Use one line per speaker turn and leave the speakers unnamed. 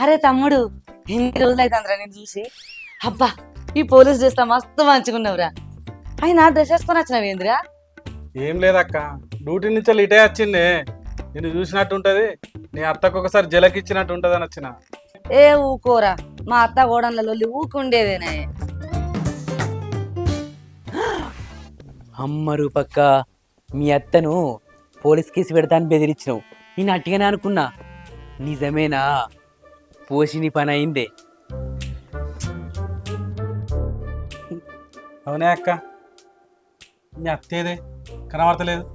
అరే తమ్ముడు, ఎన్ని రోజులు అవుతుందిరా నేను చూసి. అబ్బా, ఈ పోలీస్ డ్రెస్ మస్తు మంచుకున్నావురా. అయినా డ్రెస్ వేసుకొని వచ్చినావేంద్రా?
ఏం లేదక్క, డ్యూటీ నుంచి ఇటే వచ్చిండే. నేను చూసినట్టు ఉంటది, నీ అత్తకు ఒకసారి జలకిచ్చినట్టు ఉంటది అని వచ్చిన.
ఏ ఊకోరా, మా అత్త గోడన్ల లొల్లి ఊకుండేదేనే.
అమ్మ రూపక్క, మీ అత్తను పోలీస్ కేసు పెడతాను బెదిరించినావు. నేను అట్టిగానే అనుకున్నా. నిజమేనా? పోషిని పని అయిందే.
అవునే అక్క, నీ అత్తేదే కనబడతలేదు.